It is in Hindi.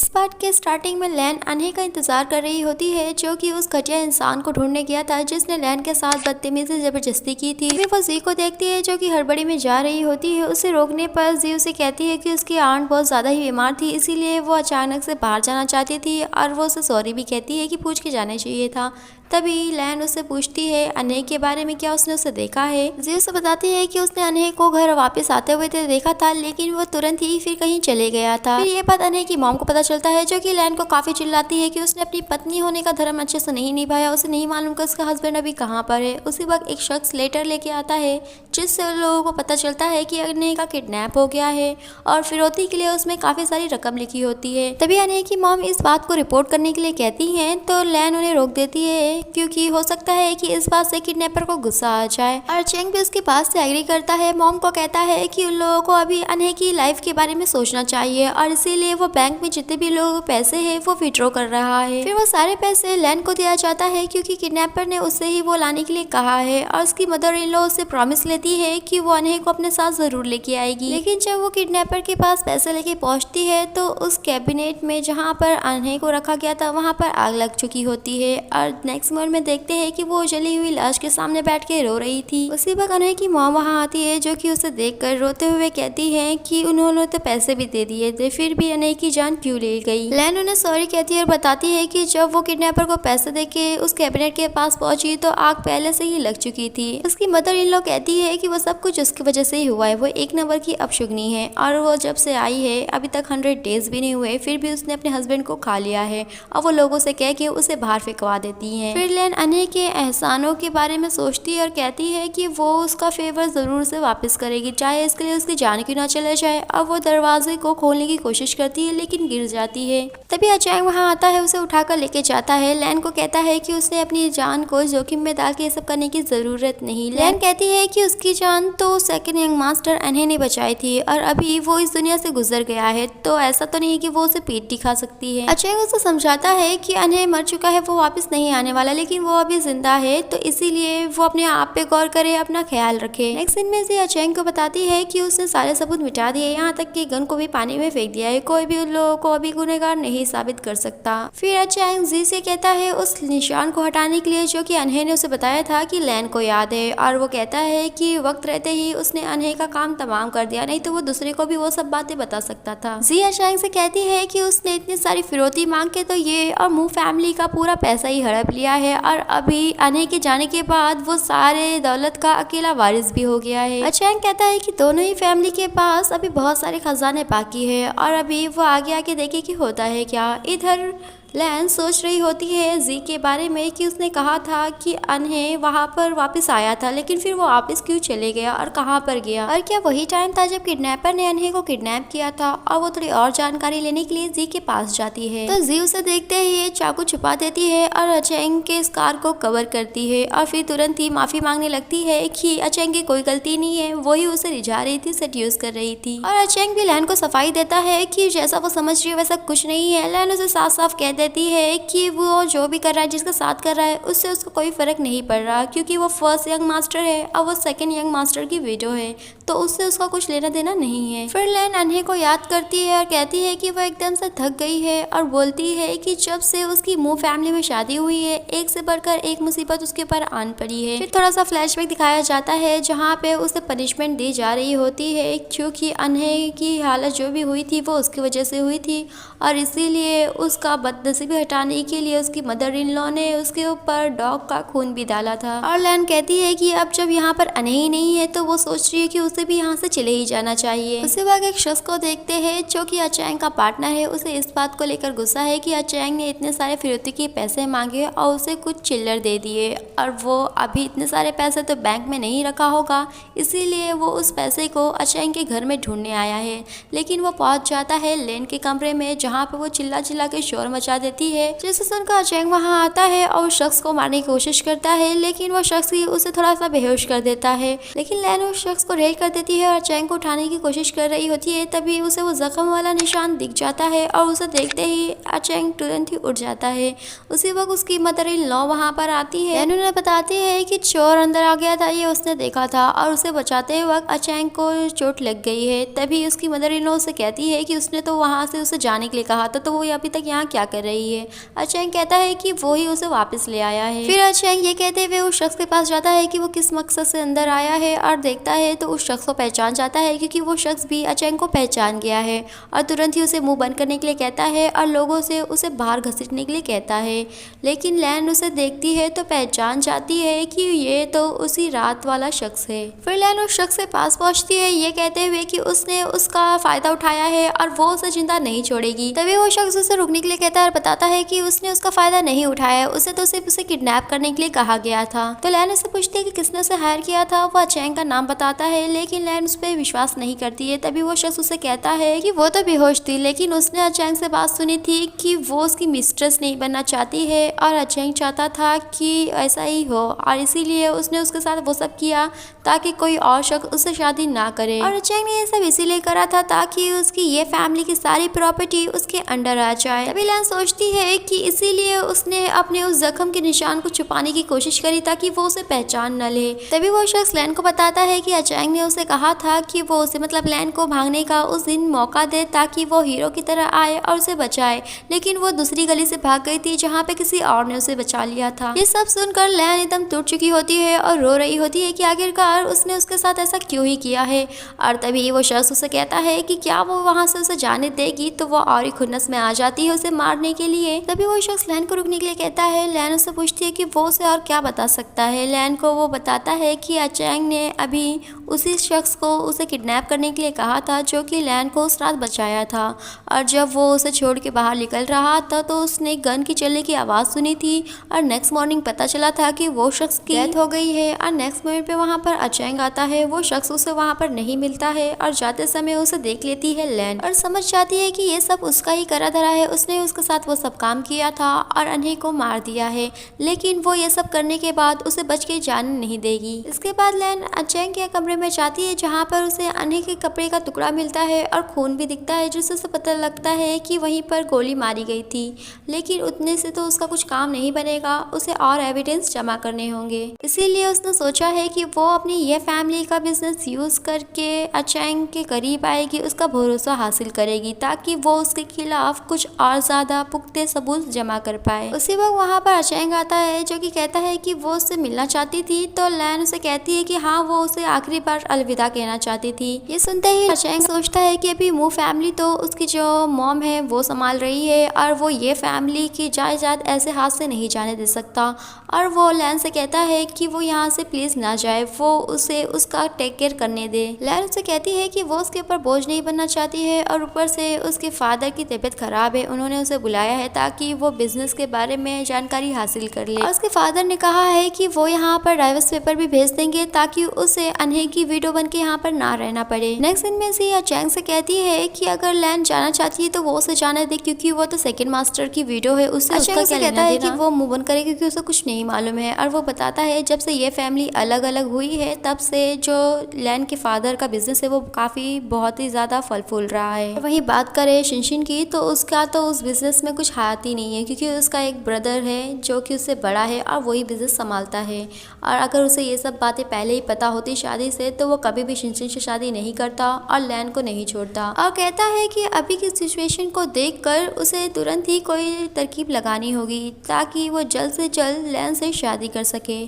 इस पार्ट के स्टार्टिंग में लैन अनहे का इंतजार कर रही होती है, जो कि उस घटिया इंसान को ढूंढने गया था जिसने लैन के साथ बदतमीजी जबरदस्ती की थी। फिर वो जी को देखती है जो कि हड़बड़ी में जा रही होती है। उसे रोकने पर जी उसे कहती है कि उसकी आंट बहुत ज्यादा ही बीमार थी, इसीलिए वो अचानक से बाहर जाना चाहती थी और वो उसे सॉरी भी कहती है कि पूछ के जाना चाहिए था। तभी लैन उससे पूछती है अनहे के बारे में, क्या उसने उसे देखा है। जी उसे बताती है कि उसने अनहे को घर वापस आते हुए तो देखा था, लेकिन वो तुरंत ही फिर कहीं चले गया था। फिर ये बात अनहे की मॉम को पता चलता है, जो कि लैन को काफी चिल्लाती है कि उसने अपनी पत्नी होने का धर्म अच्छे से नहीं निभाया, उसे नहीं मालूम कि उसका हस्बैंड अभी कहाँ पर है। उसी वक्त एक शख्स लेटर लेके आता है जिससे लोगों को पता चलता है कि अनहे का किडनैप हो गया है और फिरौती के लिए उसमें काफी सारी रकम लिखी होती है। तभी अनहे की मॉम इस बात को रिपोर्ट करने के लिए कहती है तो लैन उन्हें रोक देती है, क्योंकि हो सकता है कि इस बात से किडनैपर को गुस्सा आ जाए। और चेंग भी उसकी बात से एग्री करता है। मॉम को कहता है कि उन लोगों को अभी अनहे की लाइफ के बारे में सोचना चाहिए और इसीलिए वो बैंक में जितने भी लोगों को पैसे हैं वो विड्रॉ कर रहा है। फिर वो सारे पैसे लैन को दिया जाता है, क्योंकि किडनैपर ने उससे ही वो लाने के लिए कहा है और उसकी मदर इन लॉ उससे प्रॉमिस लेती है कि वो अनहे को अपने साथ जरूर लेके आएगी। लेकिन जब वो किडनैपर के पास पैसे लेके पहुंचती है तो उस कैबिनेट में जहाँ पर अनहे को रखा गया था वहाँ पर आग लग चुकी होती है और नेक्स्ट मोमेंट में देखते हैं कि वो जली हुई लाश के सामने बैठ के रो रही थी। उसी वक्त अनहे की मॉम वहाँ आती है, जो कि उसे देखकर रोते हुए कहती है कि उन्होंने तो पैसे भी दे दिए थे, फिर भी अनहे की जान क्यों ले गई। लैन उन्हें सॉरी कहती है और बताती है कि जब वो किडनैपर को पैसे देके उस कैबिनेट के पास पहुंची तो आग पहले से ही लग चुकी थी। उसकी मदर इन लॉ कहती है कि वो सब कुछ उसकी वजह से ही हुआ है, वो एक नंबर की अपशुगनी है और वो जब से आई है अभी तक 100 डेज भी नहीं हुए, फिर भी उसने अपने हस्बैंड को खा लिया है और वो लोगों से कह के उसे बाहर फेंकवा देती है। फिर लैन अनहे के एहसानों के बारे में सोचती है और कहती है कि वो उसका फेवर जरूर से वापस करेगी, चाहे इसके लिए उसकी जान क्यों ना चले जाए। अब वो दरवाजे को खोलने की कोशिश करती है लेकिन गिर जाती है। तभी अचैंग वहाँ आता है, उसे उठाकर लेके जाता है। लैन को कहता है कि उसने अपनी जान को जोखिम में डाल के ये सब करने की जरूरत नहीं। लैन कहती है कि उसकी जान तो सेकंड यंग मास्टर अनहे ने बचाई थी और अभी वो इस दुनिया से गुजर गया है, तो ऐसा तो नहीं कि वो उसे पीठ दिखा सकती है। अचैंग उसे समझाता है कि अनहे मर चुका है, वो वापस नहीं आने वाला, लेकिन वो अभी जिंदा है, तो इसीलिए वो अपने आप पे गौर करे, अपना ख्याल रखे। नेक्स्ट सीन में से अचैंग को बताती है कि उसने सारे सबूत मिटा दिए, यहाँ तक कि गन को भी पानी में फेंक दिया है, कोई भी उन लोगों को अभी गुनहगार नहीं साबित कर सकता। फिर अचैंग जी से कहता है उस निशान को हटाने के लिए जो कि अनहे ने उसे बताया था कि लैन को याद है, और वो कहता है कि वक्त रहते ही उसने अनहे का काम तमाम कर दिया, नहीं तो वो दूसरे को भी वो सब बातें बता सकता था। जी अचैंग से कहती है कि उसने इतनी सारी फिरौती मांग के तो ये और मू फैमिली का पूरा पैसा ही हड़प लिया है और अभी अनहे के जाने के बाद वो सारे दौलत का अकेला वारिस भी हो गया है। अचैंग कहता है कि दोनों ही फैमिली के पास अभी बहुत सारे खजाने बाकी है और अभी वो आगे आके देखे कि होता है क्या। इधर लैन सोच रही होती है जी के बारे में कि उसने कहा था कि अनहे वहाँ पर वापस आया था, लेकिन फिर वो वापस क्यों चले गया और कहाँ पर गया, और क्या वही टाइम था जब किडनैपर ने अनहे को किडनैप किया था। और वो थोड़ी और जानकारी लेने के लिए जी के पास जाती है तो जी उसे देखते ही चाकू छुपा देती है और अचैंग के स्कार को कवर करती है और फिर तुरंत ही माफी मांगने लगती है कि अचैंग की कोई गलती नहीं है, वही उसे रिझा रही थी, सेड्यूस कर रही थी। और अचैंग भी लैन को सफाई देता है कि जैसा वो समझ रही है वैसा कुछ नहीं है। लैन उसे साफ साफ कह देती है कि वो जो भी कर रहा है, जिसका साथ कर रहा है, उससे उसको कोई फर्क नहीं पड़ रहा, क्योंकि वो फर्स्ट यंग मास्टर है और वो सेकंड यंग मास्टर की विडो है, तो उससे उसका कुछ लेना देना नहीं है। फिर लैन अनहे को याद करती है और कहती है कि वो एकदम से थक गई है और बोलती है कि जब से उसकी मू फैमिली में शादी हुई है एक से बढ़कर एक मुसीबत उसके ऊपर आन पड़ी है। फिर थोड़ा सा फ्लैशबैक दिखाया जाता है जहाँ पे उसे पनिशमेंट दी जा रही होती है, क्योंकि अनहे की हालत जो भी हुई थी वो उसकी वजह से हुई थी और इसीलिए उसका बदनसीबी हटाने के लिए उसकी मदर इन लॉ ने उसके ऊपर डॉग का खून भी डाला था। और लैन कहती है कि अब जब यहाँ पर अनहे ही नहीं है तो वो सोच रही है कि उसे भी यहाँ से चले ही जाना चाहिए। उसके बाद एक शख्स को देखते हैं जो कि अचैंग का पार्टनर है। उसे इस बात को लेकर गुस्सा है कि अचैंग ने इतने सारे फिरौती के पैसे मांगे और उसे कुछ चिल्लर दे दिए और वो अभी इतने सारे पैसे तो बैंक में नहीं रखा होगा, इसीलिए वो उस पैसे को अचैंग के घर में ढूंढने आया है। लेकिन वो पहुंच जाता है लैन के कमरे में, जहाँ पे वो चिल्ला चिल्ला के शोर मचा देती है, जिसे सुनकर अचैंग वहाँ आता है और उस शख्स को मारने की कोशिश करता है, लेकिन वो शख्स ही उसे थोड़ा सा बेहोश कर देता है। लेकिन लैन उस शख्स को रेल कर कर देती है और चैंग को उठाने की कोशिश कर रही होती है। तभी उसे वो जख्म वाला निशान दिख जाता है और उसे देखते ही चैंग तुरंत ही उठ जाता है। उसी वक्त उसकी मदर इन लॉ वहाँ पर आती है। उन्हें बताती है कि चोर अंदर आ गया था, ये उसने देखा था और उसे बचाते वक्त चैंग को चोट लग गई है। तभी उसकी मदर इन लॉ उसे कहती है कि उसने तो वहाँ से उसे जाने के लिए कहा था, तो वो अभी तक यहाँ क्या कर रही है। चैंग कहता है कि वो ही उसे वापस ले आया है। फिर चैंग ये कहते हुए उस शख्स के पास जाता है कि वो किस मकसद से अंदर आया है और देखता है तो उस शख्स को पहचान जाता है, क्योंकि वो शख्स भी चैंग को पहचान गया है और तुरंत ही उसे मुंह बंद करने के लिए कहता है और लोगों से उसे बाहर घसीटने के लिए कहता है। लेकिन लैन उसे देखती है तो पहचान जाती है कि ये तो उसी रात वाला शख्स है। फिर लैन उस शख्स के पास पहुंचती है ये कहते हुए कि उसने उसका फायदा उठाया है और वो उसे जिंदा नहीं छोड़ेगी। तभी वो शख्स उसे रुकने के लिए कहता है और बताता है कि उसने उसका फायदा नहीं उठाया, उसे तो सिर्फ उसे किडनैप करने के लिए कहा गया था। तो लैन उससे पूछती है कि किसने उसे हायर किया था। वह चैंग का नाम बताता है, लेकिन लैन उस पर विश्वास नहीं करती है। तभी वो शख्स उसे कहता है कि वो तो बेहोश थी, लेकिन उसने चैंग से बात सुनी थी कि वो उसकी मिस्ट्रेस नहीं बनना चाहती है और चैंग चाहता था कि ऐसा ही हो और इसीलिए उसने उसके साथ वो सब किया ताकि कोई और शख्स उससे शादी ना करे। और चैंग ने ये सब इसीलिए करा था ताकि उसकी ये फैमिली की सारी प्रॉपर्टी उसके अंडर आ जाए। तभी लैन सोचती है कि इसीलिए उसने अपने उस जख्म के निशान को छुपाने की कोशिश करी ताकि वो उसे पहचान न ले। तभी वो शख्स लैन को बताता है कि चैंग ने उसे कहा था कि वो उसे मतलब लैन को भागने का उस दिन मौका दे ताकि वो हीरो की तरह आए और उसे बचाए, लेकिन वो दूसरी गली से भाग गई थी जहाँ पे किसी और ने उसे बचा लिया था। ये सब सुनकर लैन एकदम टूट चुकी होती है और रो रही होती है कि आखिरकार उसने उसके साथ ऐसा क्यों ही किया है। और तभी वो शख्स उसे कहता है कि क्या वो वहाँ से उसे जाने देगी, तो वो और ही खुन्नस में आ जाती है उसे मारने के लिए। तभी वो शख्स लैन को रुकने के लिए कहता है। लैन उससे पूछती है कि वो उसे और क्या बता सकता है। लैन को वो बताता है कि चैंग ने अभी उसी शख्स को उसे किडनैप करने के लिए कहा था जो कि लैन को उस रात बचाया था, और जब वो उसे छोड़ के बाहर निकल रहा था तो उसने गन की चलने की आवाज़ सुनी थी और नेक्स्ट मॉर्निंग पता चला था कि वो शख्स की डेथ हो गई है। और नेक्स्ट मोमेंट पे वहाँ पर चैंग आता है। वो शख्स उसे वहाँ पर नहीं मिलता है और जाते समय उसे देख लेती है लैन और समझ जाती है कि ये सब उसका ही करा धरा है, उसने उसके साथ वो सब काम किया था और अनही को मार दिया है, लेकिन वो ये सब करने के बाद उसे बच के जाने नहीं देगी। इसके बाद लैन चैंग के कमरे में जाती है जहाँ पर उसे अनही के कपड़े का टुकड़ा मिलता है और खून भी दिखता है, जिससे उसे पता लगता है कि वहीं पर गोली मारी गई थी। लेकिन उतने से तो उसका कुछ काम नहीं बनेगा, उसे और एविडेंस जमा करने होंगे। इसीलिए उसने सोचा है कि वो अपनी ये फैमिली का बिजनेस यूज करके चैंग के करीब आएगी, उसका भरोसा हासिल करेगी ताकि वो उसके खिलाफ कुछ और ज्यादा पुख्ते सबूत जमा कर पाए। उसी वक्त वहाँ पर चैंग आता है जो कि कहता है कि वो उससे मिलना चाहती थी। तो लैन उसे कहती है कि हाँ, वो उसे आखिरी बार अलविदा कहना चाहती थी। ये सुनते ही चैंग सोचता है कि अभी मू फैमिली तो उसकी जो मॉम है वो संभाल रही है और वो ये फैमिली की जायदाद ऐसे हाथ से नहीं जाने दे सकता। और वो लैन से कहता है कि वो यहाँ से प्लीज ना जाए, वो उसे उसका टेक केयर करने दे। लैन उससे कहती है कि वो उसके ऊपर बोझ नहीं बनना चाहती है और ऊपर से उसके फादर की तबीयत खराब है, उन्होंने उसे बुलाया है ताकि वो बिजनेस के बारे में जानकारी हासिल कर ले। और उसके फादर ने कहा है कि वो यहाँ पर डाइवोर्स पेपर भी भेज देंगे ताकि उसे अनहे की वीडियो बन के यहाँ पर ना रहना पड़े। नेक्स्ट दिन में से चैंग से कहती है कि अगर लैन जाना चाहती है तो वो उसे जाने दे, क्योंकि वो तो सेकंड मास्टर की वीडियो है, उससे उसका क्या कहता है कि वो मूव ऑन करे क्योंकि उसे कुछ नहीं मालूम है। और वो बताता है जब से ये फैमिली अलग अलग हुई है तब से जो लैन के फादर का बिजनेस है वो काफी बहुत ही ज्यादा फल फूल रहा है। वहीं बात करें शिनशिन की तो उसका तो उस बिजनेस में कुछ हाथ ही नहीं है, क्योंकि उसका एक ब्रदर है जो कि उससे बड़ा है और वही बिजनेस संभालता है। और अगर उसे ये सब बातें पहले ही पता होती शादी से तो वो कभी भी शिनशिन से शादी नहीं करता और लैन को नहीं छोड़ता। और कहता है कि अभी की सिचुएशन को देखकर उसे तुरंत ही कोई तरकीब लगानी होगी ताकि वो जल्द से जल्द लैन से शादी कर सके।